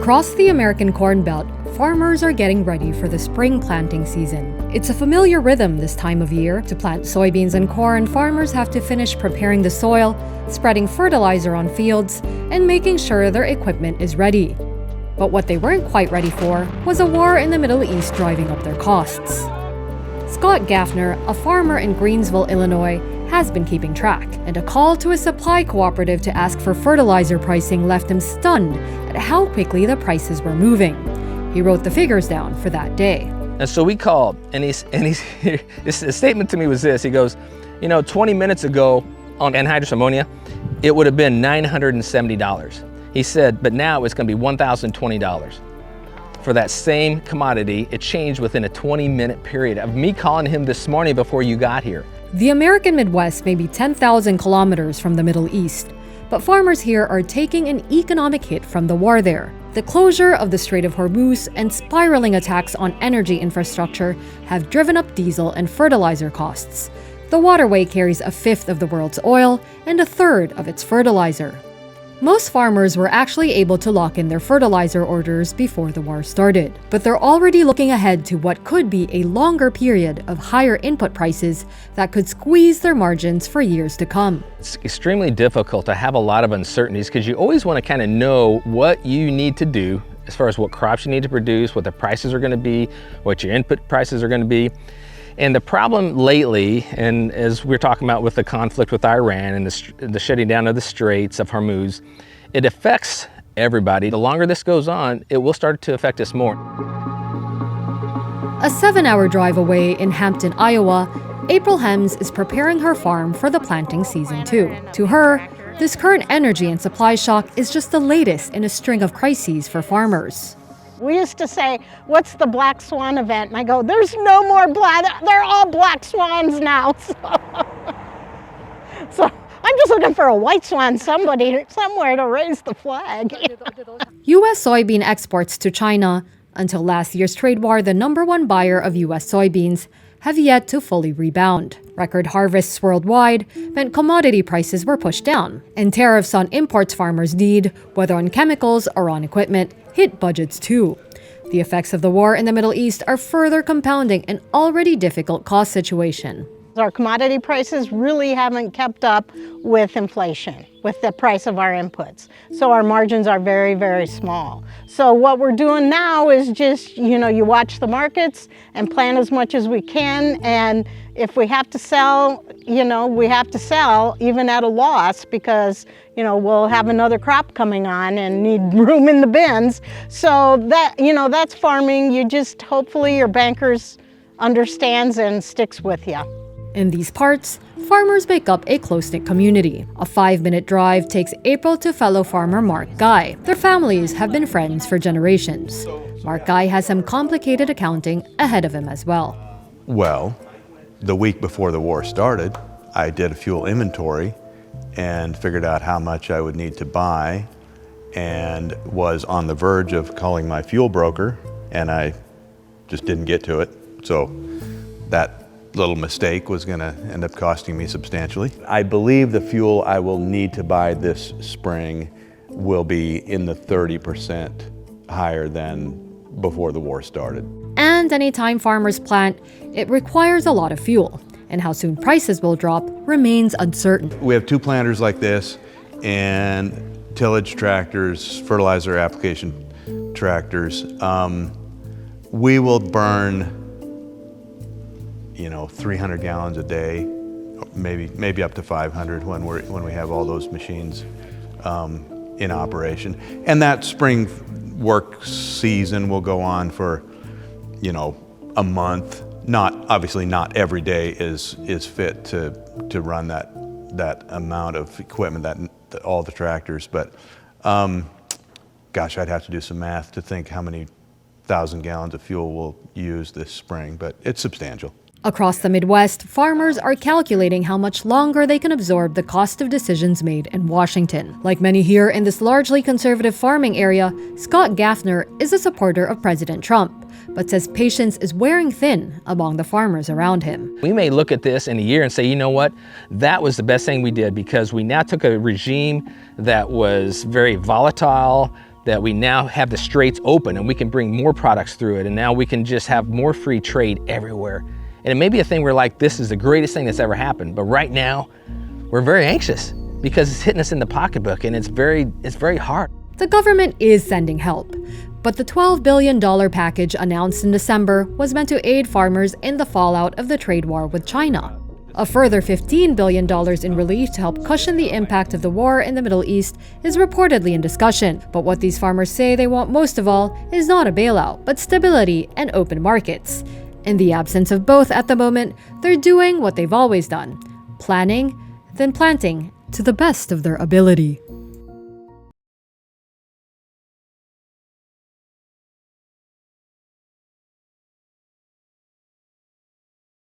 Across the American Corn Belt, farmers are getting ready for the spring planting season. It's a familiar rhythm this time of year. To plant soybeans and corn, farmers have to finish preparing the soil, spreading fertilizer on fields, and making sure their equipment is ready. But what they weren't quite ready for was a war in the Middle East driving up their costs. Scott Gaffner, a farmer in Greensville, Illinois, has been keeping track, and a call to a supply cooperative to ask for fertilizer pricing left him stunned at how quickly the prices were moving. He wrote the figures down for that day. And so we called, and his statement to me was this. He goes, 20 minutes ago on anhydrous ammonia, it would have been $970. He said, but now it's going to be $1,020. For that same commodity, it changed within a 20-minute period of me calling him this morning before you got here. The American Midwest may be 10,000 kilometers from the Middle East, but farmers here are taking an economic hit from the war there. The closure of the Strait of Hormuz and spiraling attacks on energy infrastructure have driven up diesel and fertilizer costs. The waterway carries a fifth of the world's oil and a third of its fertilizer. Most farmers were actually able to lock in their fertilizer orders before the war started, but they're already looking ahead to what could be a longer period of higher input prices that could squeeze their margins for years to come. It's extremely difficult to have a lot of uncertainties because you always want to kind of know what you need to do as far as what crops you need to produce, what the prices are going to be, what your input prices are going to be. And the problem lately, and as we're talking about with the conflict with Iran and the shutting down of the Straits of Hormuz, it affects everybody. The longer this goes on, it will start to affect us more. A 7-hour drive away in Hampton, Iowa, April Hems is preparing her farm for the planting season too. To her, this current energy and supply shock is just the latest in a string of crises for farmers. We used to say, what's the black swan event? And I go, there's no more they're all black swans now. So I'm just looking for a white swan, somewhere to raise the flag. U.S. soybean exports to China, until last year's trade war the #1 buyer of U.S. soybeans, have yet to fully rebound. Record harvests worldwide meant commodity prices were pushed down, and tariffs on imports farmers need, whether on chemicals or on equipment, hit budgets too. The effects of the war in the Middle East are further compounding an already difficult cost situation. Our commodity prices really haven't kept up with inflation, with the price of our inputs. So our margins are very, very small. So what we're doing now is just, you watch the markets and plan as much as we can. And if we have to sell, we have to sell even at a loss because, we'll have another crop coming on and need room in the bins. So that's farming. You just, hopefully your bankers understands and sticks with you. In these parts, farmers make up a close-knit community. A 5-minute drive takes April to fellow farmer Mark Guy. Their families have been friends for generations. Mark Guy has some complicated accounting ahead of him as well. Well, the week before the war started, I did a fuel inventory and figured out how much I would need to buy and was on the verge of calling my fuel broker, and I just didn't get to it. So that little mistake was going to end up costing me substantially. I believe the fuel I will need to buy this spring will be in the 30% higher than before the war started. And anytime farmers plant, it requires a lot of fuel, and how soon prices will drop remains uncertain. We have 2 planters like this, and tillage tractors, fertilizer application tractors. We will burn 300 gallons a day, maybe up to 500 when we have all those machines in operation. And that spring work season will go on for, a month. Obviously not every day is fit to run that amount of equipment, all the tractors, but gosh, I'd have to do some math to think how many 1,000 gallons of fuel we'll use this spring, but it's substantial. Across the Midwest, farmers are calculating how much longer they can absorb the cost of decisions made in Washington. Like many here in this largely conservative farming area, Scott Gaffner is a supporter of President Trump, but says patience is wearing thin among the farmers around him. We may look at this in a year and say, you know what, that was the best thing we did because we now took a regime that was very volatile, that we now have the straits open and we can bring more products through it, and now we can just have more free trade everywhere. And it may be a thing where like, this is the greatest thing that's ever happened, but right now we're very anxious because it's hitting us in the pocketbook and it's very hard. The government is sending help, but the $12 billion package announced in December was meant to aid farmers in the fallout of the trade war with China. A further $15 billion in relief to help cushion the impact of the war in the Middle East is reportedly in discussion, but what these farmers say they want most of all is not a bailout, but stability and open markets. In the absence of both at the moment, they're doing what they've always done: planning, then planting to the best of their ability.